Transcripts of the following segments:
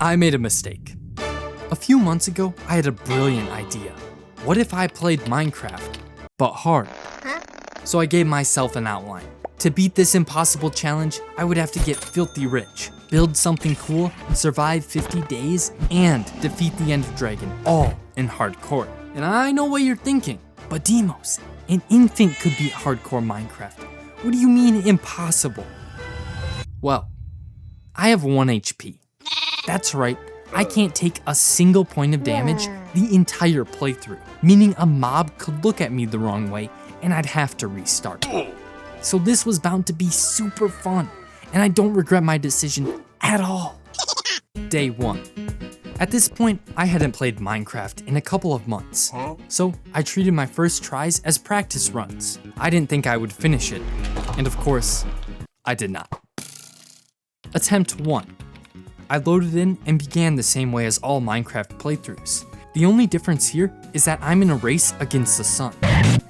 I made a mistake. A few months ago, I had a brilliant idea. What if I played Minecraft, but hard? So I gave myself an outline. To beat this impossible challenge, I would have to get filthy rich, build something cool, survive 50 days, and defeat the Ender Dragon, all in hardcore. And I know what you're thinking, but Demos, an infant could beat hardcore Minecraft. What do you mean impossible? Well, I have 1 HP. That's right, I can't take a single point of damage the entire playthrough, meaning a mob could look at me the wrong way and I'd have to restart. So this was bound to be super fun, and I don't regret my decision at all. Day 1. At this point, I hadn't played Minecraft in a couple of months, so I treated my first tries as practice runs. I didn't think I would finish it, and of course, I did not. Attempt 1. I loaded in and began the same way as all Minecraft playthroughs. The only difference here is that I'm in a race against the sun.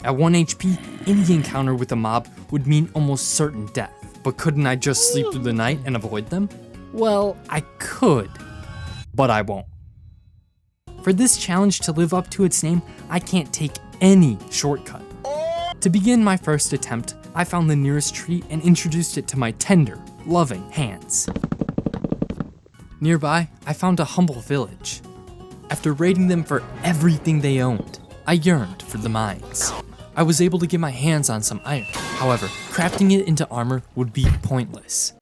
At 1 HP, any encounter with a mob would mean almost certain death. But couldn't I just sleep through the night and avoid them? Well, I could, but I won't. For this challenge to live up to its name, I can't take any shortcut. To begin my first attempt, I found the nearest tree and introduced it to my tender, loving hands. Nearby, I found a humble village. After raiding them for everything they owned, I yearned for the mines. I was able to get my hands on some iron. However, crafting it into armor would be pointless.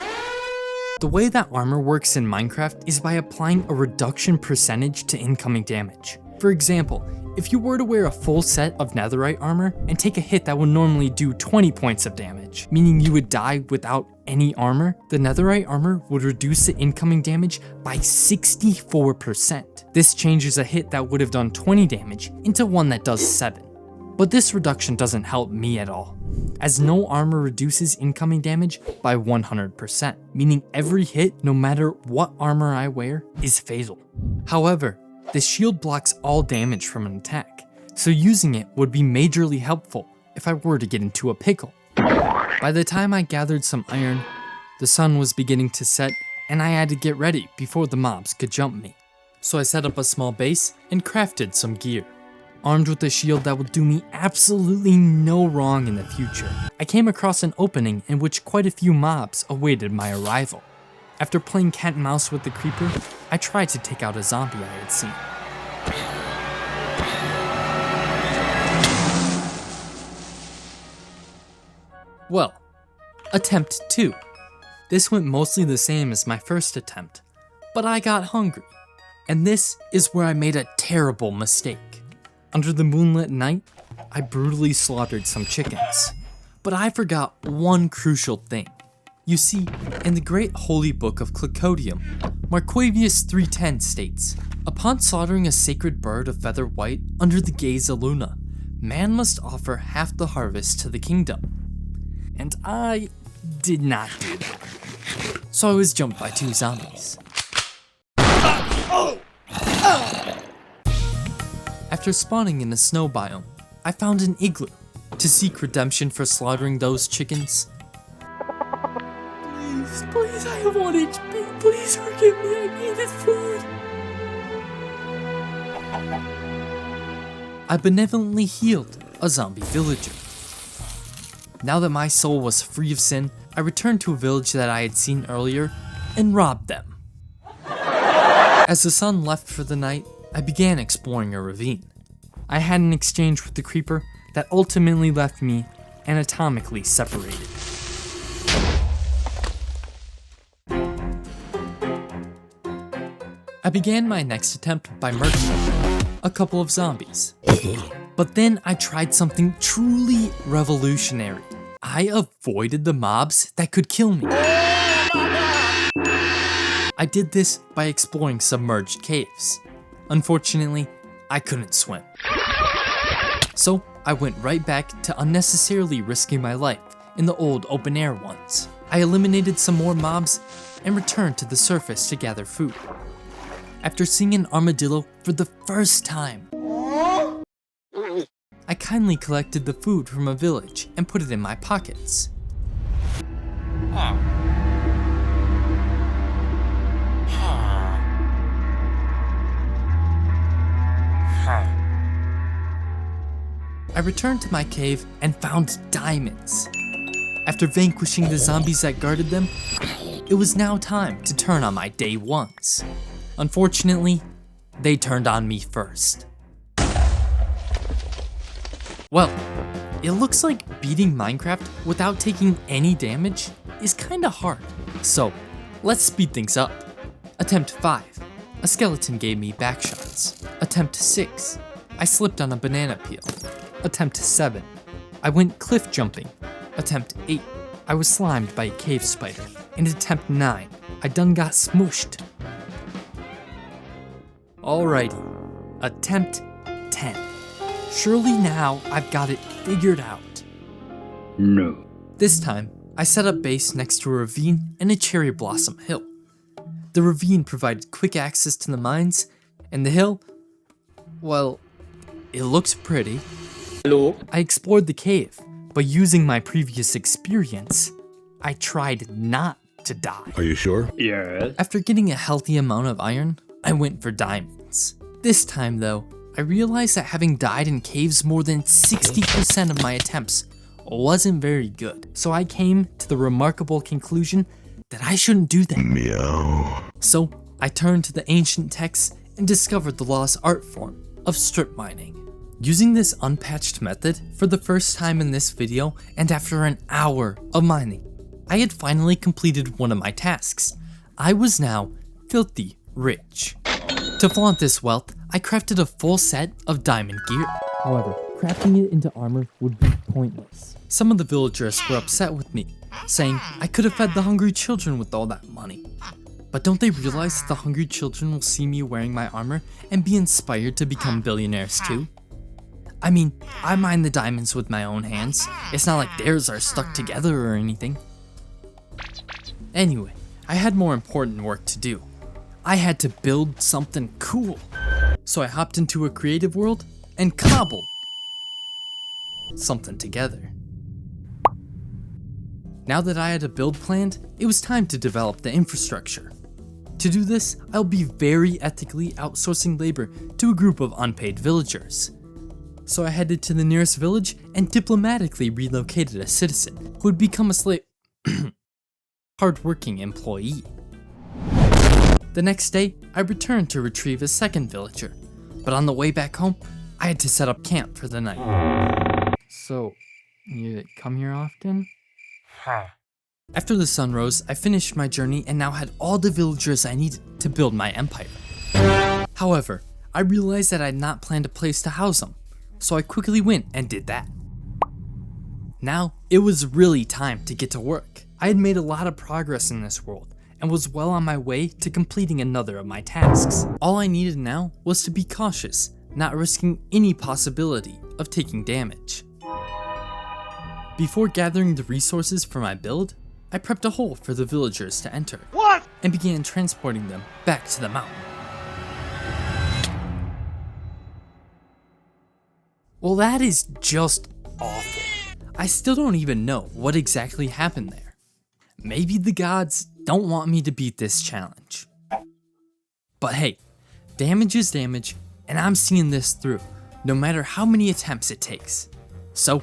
The way that armor works in Minecraft is by applying a reduction percentage to incoming damage. For example, if you were to wear a full set of netherite armor and take a hit that would normally do 20 points of damage, meaning you would die without any armor, the netherite armor would reduce the incoming damage by 64%. This changes a hit that would have done 20 damage into one that does 7. But this reduction doesn't help me at all, as no armor reduces incoming damage by 100%, meaning every hit, no matter what armor I wear, is fatal. However, the shield blocks all damage from an attack, so using it would be majorly helpful if I were to get into a pickle. By the time I gathered some iron, the sun was beginning to set and I had to get ready before the mobs could jump me. So I set up a small base and crafted some gear. Armed with a shield that would do me absolutely no wrong in the future, I came across an opening in which quite a few mobs awaited my arrival. After playing cat and mouse with the creeper, I tried to take out a zombie I had seen. Well, attempt 2. This went mostly the same as my first attempt, but I got hungry. And this is where I made a terrible mistake. Under the moonlit night, I brutally slaughtered some chickens. But I forgot one crucial thing. You see, in the great holy book of Clicodium, Marquavius 310 states, upon slaughtering a sacred bird of feather white under the gaze of Luna, man must offer half the harvest to the kingdom. And I did not do that. So I was jumped by 2 zombies. After spawning in the snow biome, I found an igloo to seek redemption for slaughtering those chickens. Please, I have 1 HP. Please forgive me, I needed food. I benevolently healed a zombie villager. Now that my soul was free of sin, I returned to a village that I had seen earlier and robbed them. As the sun left for the night, I began exploring a ravine. I had an exchange with the creeper that ultimately left me anatomically separated. I began my next attempt by murdering a couple of zombies. But then I tried something truly revolutionary. I avoided the mobs that could kill me. I did this by exploring submerged caves. Unfortunately, I couldn't swim. So I went right back to unnecessarily risking my life in the old open air ones. I eliminated some more mobs and returned to the surface to gather food. After seeing an armadillo for the first time, I kindly collected the food from a village and put it in my pockets. I returned to my cave and found diamonds. After vanquishing the zombies that guarded them, it was now time to turn on my day ones. Unfortunately, they turned on me first. Well, it looks like beating Minecraft without taking any damage is kinda hard. So, let's speed things up. Attempt 5, a skeleton gave me back shots. Attempt 6, I slipped on a banana peel. Attempt 7, I went cliff jumping. Attempt 8, I was slimed by a cave spider. And attempt 9, I done got smooshed. Alrighty, attempt 10. Surely now I've got it figured out. No. This time, I set up base next to a ravine and a cherry blossom hill. The ravine provided quick access to the mines, and the hill, well, it looked pretty. Hello? I explored the cave, but using my previous experience, I tried not to die. Are you sure? Yes. After getting a healthy amount of iron, I went for diamonds. This time though, I realized that having died in caves more than 60% of my attempts wasn't very good. So I came to the remarkable conclusion that I shouldn't do that. Meow. So I turned to the ancient texts and discovered the lost art form of strip mining. Using this unpatched method for the first time in this video, and after an hour of mining, I had finally completed one of my tasks. I was now filthy rich. To flaunt this wealth, I crafted a full set of diamond gear. However, crafting it into armor would be pointless. Some of the villagers were upset with me, saying I could have fed the hungry children with all that money. But don't they realize that the hungry children will see me wearing my armor and be inspired to become billionaires too? I mean, I mine the diamonds with my own hands. It's not like theirs are stuck together or anything. Anyway, I had more important work to do. I had to build something cool. So I hopped into a creative world and cobbled something together. Now that I had a build planned, it was time to develop the infrastructure. To do this, I'll be very ethically outsourcing labor to a group of unpaid villagers. So I headed to the nearest village and diplomatically relocated a citizen who had become a hardworking employee. The next day, I returned to retrieve a second villager, but on the way back home, I had to set up camp for the night. So, you come here often? After the sun rose, I finished my journey and now had all the villagers I needed to build my empire. However, I realized that I had not planned a place to house them, so I quickly went and did that. Now, it was really time to get to work. I had made a lot of progress in this world, and was well on my way to completing another of my tasks. All I needed now was to be cautious, not risking any possibility of taking damage. Before gathering the resources for my build, I prepped a hole for the villagers to enter, and began transporting them back to the mountain. Well, that is just awful. I still don't even know what exactly happened there. Maybe the gods don't want me to beat this challenge. But hey, damage is damage, and I'm seeing this through, no matter how many attempts it takes. So,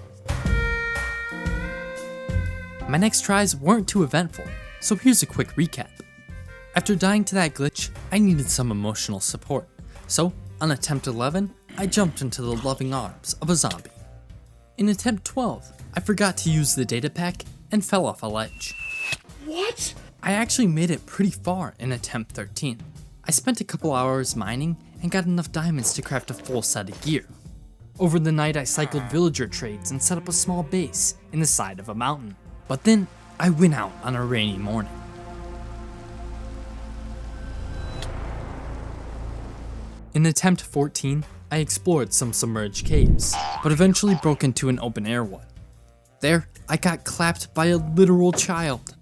my next tries weren't too eventful, so here's a quick recap. After dying to that glitch, I needed some emotional support, so on attempt 11, I jumped into the loving arms of a zombie. In attempt 12, I forgot to use the data pack and fell off a ledge. What? I actually made it pretty far in attempt 13. I spent a couple hours mining and got enough diamonds to craft a full set of gear. Over the night I cycled villager trades and set up a small base in the side of a mountain. But then I went out on a rainy morning. In attempt 14, I explored some submerged caves, but eventually broke into an open air one. There, I got clapped by a literal child.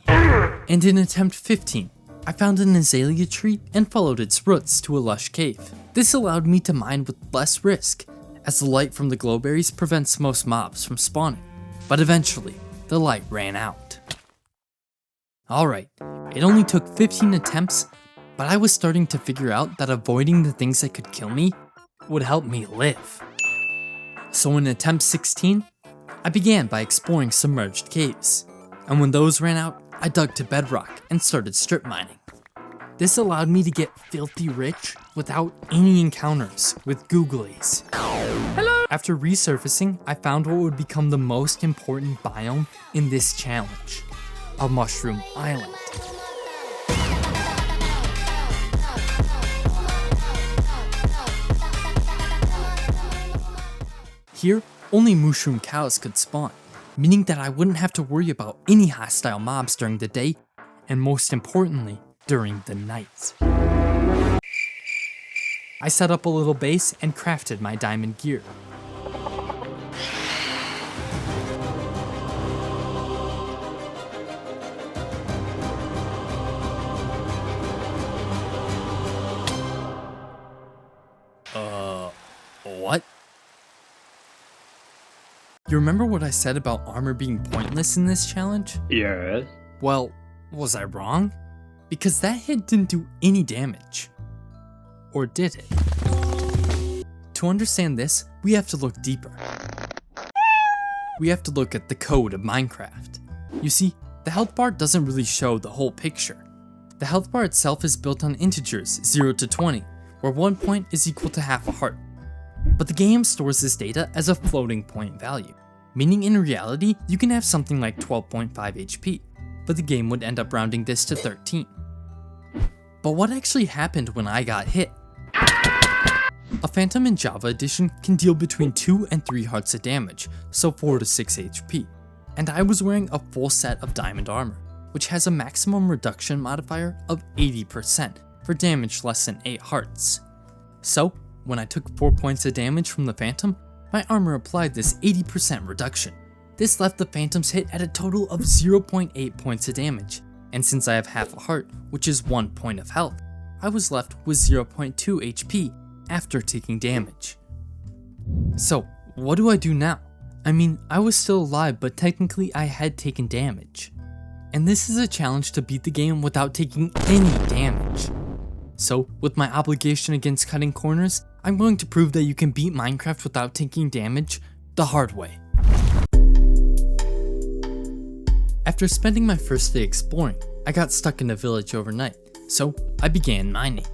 And in attempt 15, I found an azalea tree and followed its roots to a lush cave. This allowed me to mine with less risk, as the light from the glowberries prevents most mobs from spawning. But eventually, the light ran out. Alright, it only took 15 attempts, but I was starting to figure out that avoiding the things that could kill me would help me live. So in attempt 16, I began by exploring submerged caves, and when those ran out, I dug to bedrock and started strip mining. This allowed me to get filthy rich without any encounters with googlies. Hello! After resurfacing, I found what would become the most important biome in this challenge, a mushroom island. Here, only mushroom cows could spawn, meaning that I wouldn't have to worry about any hostile mobs during the day, and most importantly, during the night. I set up a little base and crafted my diamond gear. What? You remember what I said about armor being pointless in this challenge? Yes. Well, was I wrong? Because that hit didn't do any damage. Or did it? To understand this, we have to look deeper. We have to look at the code of Minecraft. You see, the health bar doesn't really show the whole picture. The health bar itself is built on integers 0 to 20, where 1 point is equal to half a heart. But the game stores this data as a floating point value, meaning in reality, you can have something like 12.5 HP, but the game would end up rounding this to 13. But what actually happened when I got hit? A Phantom in Java Edition can deal between 2 and 3 hearts of damage, so 4 to 6 HP, and I was wearing a full set of diamond armor, which has a maximum reduction modifier of 80% for damage less than 8 hearts. So, when I took 4 points of damage from the Phantom, my armor applied this 80% reduction. This left the Phantom's hit at a total of 0.8 points of damage, and since I have half a heart, which is 1 point of health, I was left with 0.2 HP after taking damage. So, what do I do now? I mean, I was still alive, but technically I had taken damage. And this is a challenge to beat the game without taking any damage. So, with my obligation against cutting corners, I'm going to prove that you can beat Minecraft without taking damage the hard way. After spending my first day exploring, I got stuck in a village overnight, so I began mining.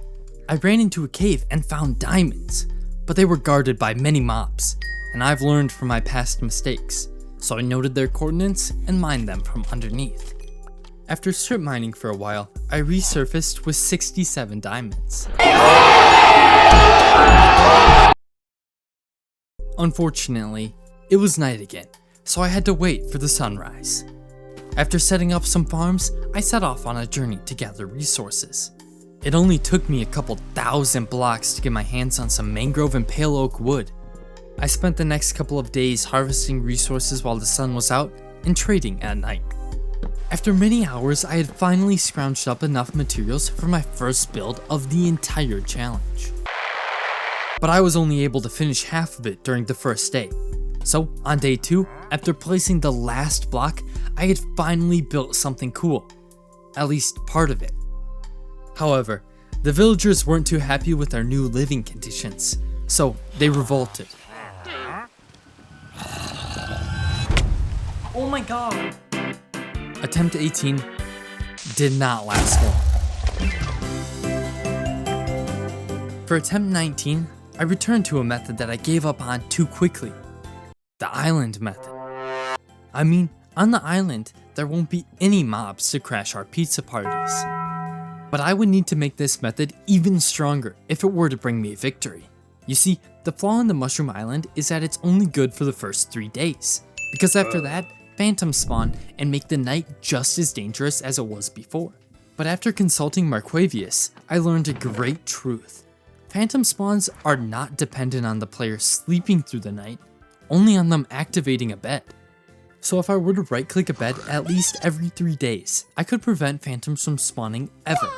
I ran into a cave and found diamonds, but they were guarded by many mobs, and I've learned from my past mistakes, so I noted their coordinates and mined them from underneath. After strip mining for a while, I resurfaced with 67 diamonds. Unfortunately, it was night again, so I had to wait for the sunrise. After setting up some farms, I set off on a journey to gather resources. It only took me a couple thousand blocks to get my hands on some mangrove and pale oak wood. I spent the next couple of days harvesting resources while the sun was out and trading at night. After many hours, I had finally scrounged up enough materials for my first build of the entire challenge. But I was only able to finish half of it during the first day. So on day 2, after placing the last block, I had finally built something cool. At least part of it. However, the villagers weren't too happy with our new living conditions, so they revolted. Oh my god! Attempt 18 did not last long. For attempt 19, I returned to a method that I gave up on too quickly. The island method. I mean, on the island, there won't be any mobs to crash our pizza parties. But I would need to make this method even stronger if it were to bring me a victory. You see, the flaw in the Mushroom Island is that it's only good for the first 3 days, because after that, phantoms spawn and make the night just as dangerous as it was before. But after consulting Marquavius, I learned a great truth. Phantom spawns are not dependent on the player sleeping through the night, only on them activating a bed. So if I were to right click a bed at least every 3 days, I could prevent phantoms from spawning ever.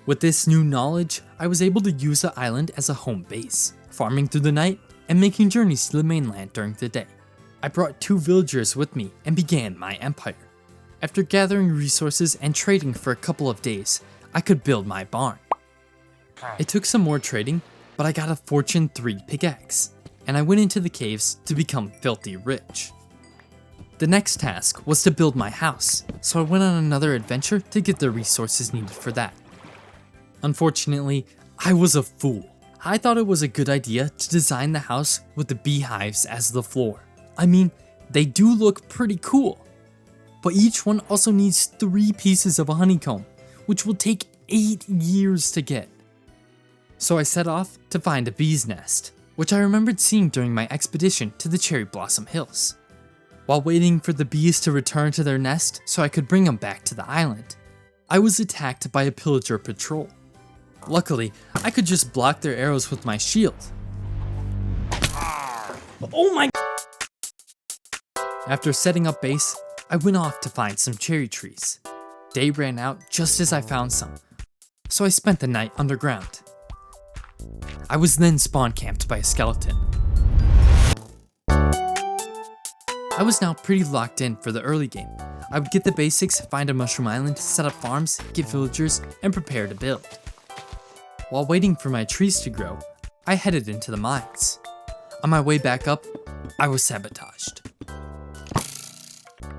With this new knowledge, I was able to use the island as a home base, farming through the night and making journeys to the mainland during the day. I brought 2 villagers with me and began my empire. After gathering resources and trading for a couple of days, I could build my barn. It took some more trading, but I got a Fortune 3 pickaxe. and I went into the caves to become filthy rich. The next task was to build my house, so I went on another adventure to get the resources needed for that. Unfortunately, I was a fool. I thought it was a good idea to design the house with the beehives as the floor. I mean, they do look pretty cool, but each one also needs 3 pieces of a honeycomb, which will take 8 years to get. So I set off to find a bee's nest, which I remembered seeing during my expedition to the Cherry Blossom Hills. While waiting for the bees to return to their nest so I could bring them back to the island, I was attacked by a pillager patrol. Luckily, I could just block their arrows with my shield. Oh my! After setting up base, I went off to find some cherry trees. Day ran out just as I found some, so I spent the night underground. I was then spawn camped by a skeleton. I was now pretty locked in for the early game. I would get the basics, find a mushroom island, set up farms, get villagers, and prepare to build. While waiting for my trees to grow, I headed into the mines. On my way back up, I was sabotaged.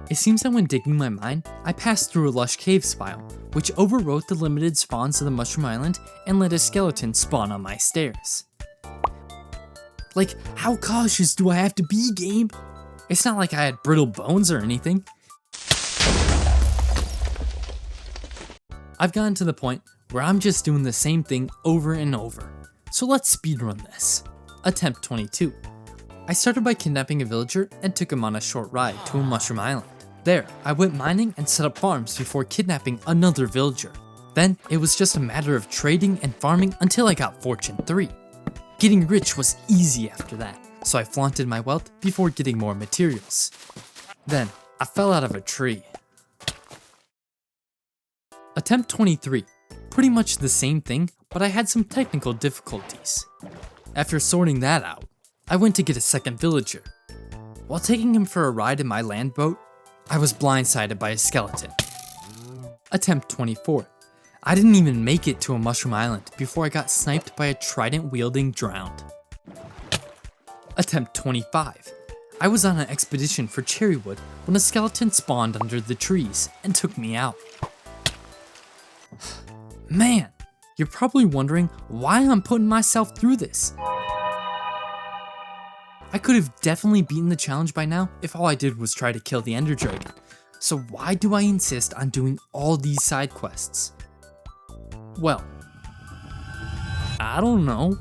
It seems that when digging my mine, I passed through a lush cave biome, which overwrote the limited spawns of the mushroom island and let a skeleton spawn on my stairs. Like, how cautious do I have to be, game? It's not like I had brittle bones or anything. I've gotten to the point where I'm just doing the same thing over and over. So let's speedrun this. Attempt 22. I started by kidnapping a villager and took him on a short ride to a mushroom island. There, I went mining and set up farms before kidnapping another villager. Then, it was just a matter of trading and farming until I got Fortune 3. Getting rich was easy after that, so I flaunted my wealth before getting more materials. Then, I fell out of a tree. Attempt 23. Pretty much the same thing, but I had some technical difficulties. After sorting that out, I went to get a second villager. While taking him for a ride in my land boat, I was blindsided by a skeleton. Attempt 24. I didn't even make it to a mushroom island before I got sniped by a trident-wielding drowned. Attempt 25. I was on an expedition for cherrywood when a skeleton spawned under the trees and took me out. Man, you're probably wondering why I'm putting myself through this. I could have definitely beaten the challenge by now if all I did was try to kill the Ender Dragon. So why do I insist on doing all these side quests? Well, I don't know.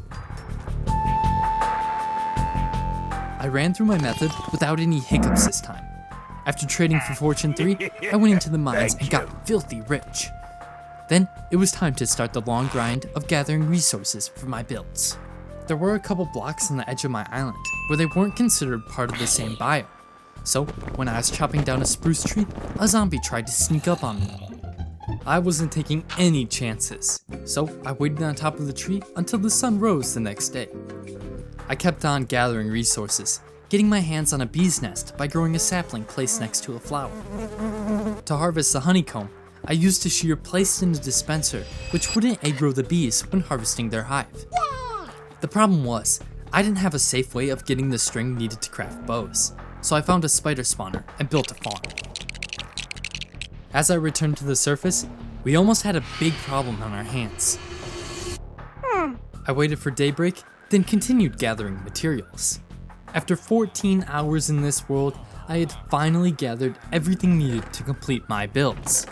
I ran through my method without any hiccups this time. After trading for Fortune 3, I went into the mines and got filthy rich. Then it was time to start the long grind of gathering resources for my builds. There were a couple blocks on the edge of my island where they weren't considered part of the same biome. So when I was chopping down a spruce tree, a zombie tried to sneak up on me. I wasn't taking any chances, so I waited on top of the tree until the sun rose the next day. I kept on gathering resources, getting my hands on a bee's nest by growing a sapling placed next to a flower. To harvest the honeycomb, I used a shear placed in a dispenser which wouldn't aggro the bees when harvesting their hive. The problem was, I didn't have a safe way of getting the string needed to craft bows, so I found a spider spawner and built a farm. As I returned to the surface, we almost had a big problem on our hands. I waited for daybreak, then continued gathering materials. After 14 hours in this world, I had finally gathered everything needed to complete my builds.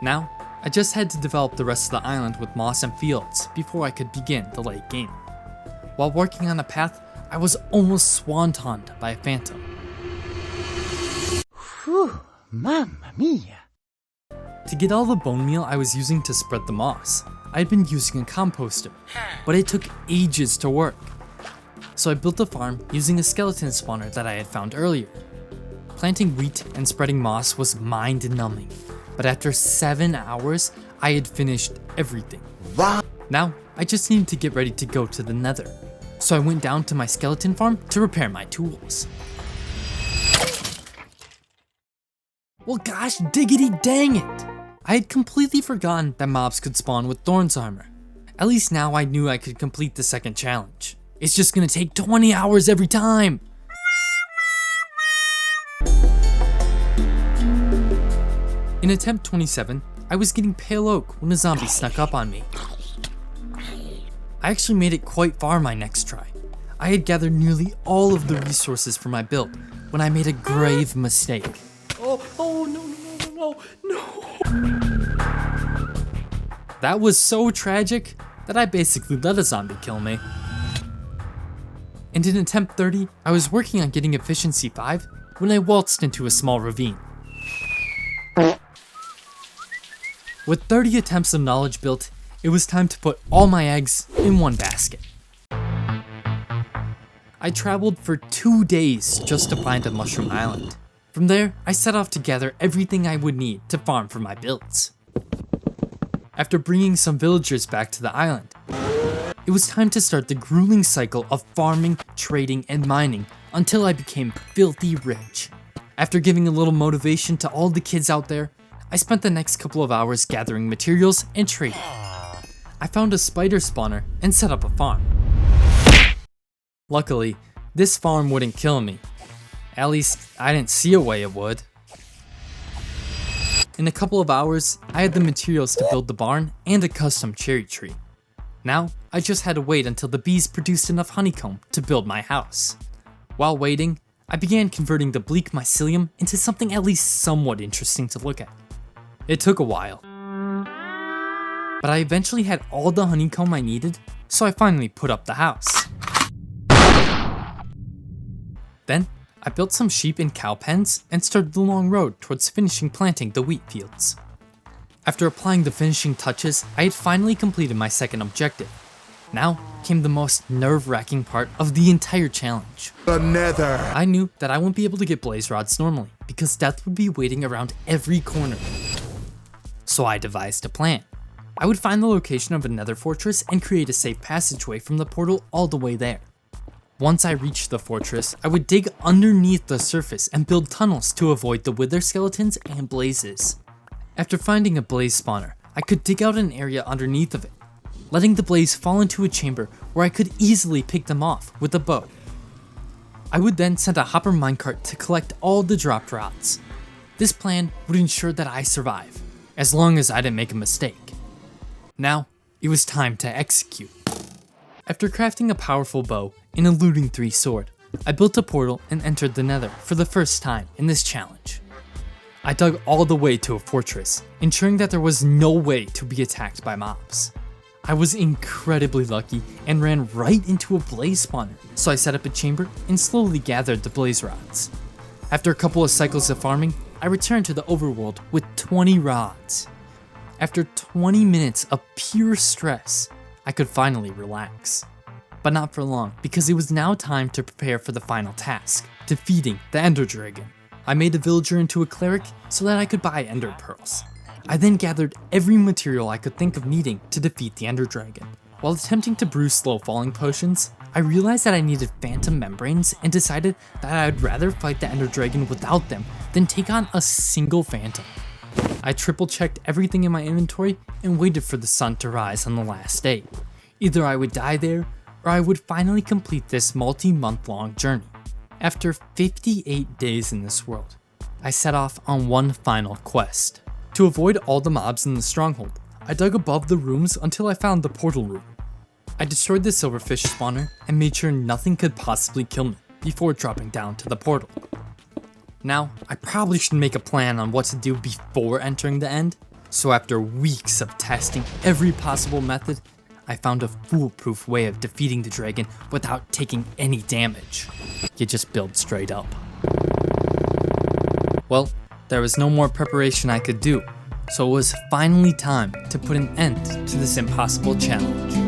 Now, I just had to develop the rest of the island with moss and fields before I could begin the late game. While working on a path, I was almost swan-tonned by a phantom. Whew, mamma mia. To get all the bone meal I was using to spread the moss, I had been using a composter, but it took ages to work. So I built a farm using a skeleton spawner that I had found earlier. Planting wheat and spreading moss was mind-numbing, but after 7 hours, I had finished everything. Now, I just needed to get ready to go to the nether. So I went down to my skeleton farm to repair my tools. Well gosh diggity dang it! I had completely forgotten that mobs could spawn with Thorn's armor. At least now I knew I could complete the second challenge. It's just gonna take 20 hours every time! In attempt 27, I was getting pale oak when a zombie snuck up on me. I actually made it quite far my next try. I had gathered nearly all of the resources for my build when I made a grave mistake. Oh no. That was so tragic that I basically let a zombie kill me. And in attempt 30, I was working on getting efficiency 5 when I waltzed into a small ravine. With 30 attempts of knowledge built, it was time to put all my eggs in one basket. I traveled for 2 days just to find a mushroom island. From there, I set off to gather everything I would need to farm for my builds. After bringing some villagers back to the island, it was time to start the grueling cycle of farming, trading, and mining until I became filthy rich. After giving a little motivation to all the kids out there, I spent the next couple of hours gathering materials and trading. I found a spider spawner and set up a farm. Luckily, this farm wouldn't kill me. At least, I didn't see a way it would. In a couple of hours, I had the materials to build the barn and a custom cherry tree. Now, I just had to wait until the bees produced enough honeycomb to build my house. While waiting, I began converting the bleak mycelium into something at least somewhat interesting to look at. It took a while, but I eventually had all the honeycomb I needed, so I finally put up the house. Then, I built some sheep and cow pens and started the long road towards finishing planting the wheat fields. After applying the finishing touches, I had finally completed my second objective. Now came the most nerve-wracking part of the entire challenge. The Nether. I knew that I wouldn't be able to get blaze rods normally because death would be waiting around every corner. So I devised a plan. I would find the location of a nether fortress and create a safe passageway from the portal all the way there. Once I reached the fortress, I would dig underneath the surface and build tunnels to avoid the wither skeletons and blazes. After finding a blaze spawner, I could dig out an area underneath of it, letting the blaze fall into a chamber where I could easily pick them off with a bow. I would then send a hopper minecart to collect all the dropped rods. This plan would ensure that I survive, as long as I didn't make a mistake. Now, it was time to execute. After crafting a powerful bow and a looting 3 sword, I built a portal and entered the nether for the first time in this challenge. I dug all the way to a fortress, ensuring that there was no way to be attacked by mobs. I was incredibly lucky and ran right into a blaze spawner, so I set up a chamber and slowly gathered the blaze rods. After a couple of cycles of farming, I returned to the overworld with 20 rods. After 20 minutes of pure stress, I could finally relax. But not for long, because it was now time to prepare for the final task, defeating the Ender Dragon. I made a villager into a cleric so that I could buy Ender Pearls. I then gathered every material I could think of needing to defeat the Ender Dragon. While attempting to brew slow falling potions, I realized that I needed phantom membranes and decided that I'd rather fight the Ender Dragon without them than take on a single phantom. I triple checked everything in my inventory and waited for the sun to rise on the last day. Either I would die there, or I would finally complete this multi-month long journey. After 58 days in this world, I set off on one final quest. To avoid all the mobs in the stronghold, I dug above the rooms until I found the portal room. I destroyed the silverfish spawner and made sure nothing could possibly kill me before dropping down to the portal. Now, I probably should make a plan on what to do before entering the end, so after weeks of testing every possible method, I found a foolproof way of defeating the dragon without taking any damage. You just build straight up. Well, there was no more preparation I could do, so it was finally time to put an end to this impossible challenge.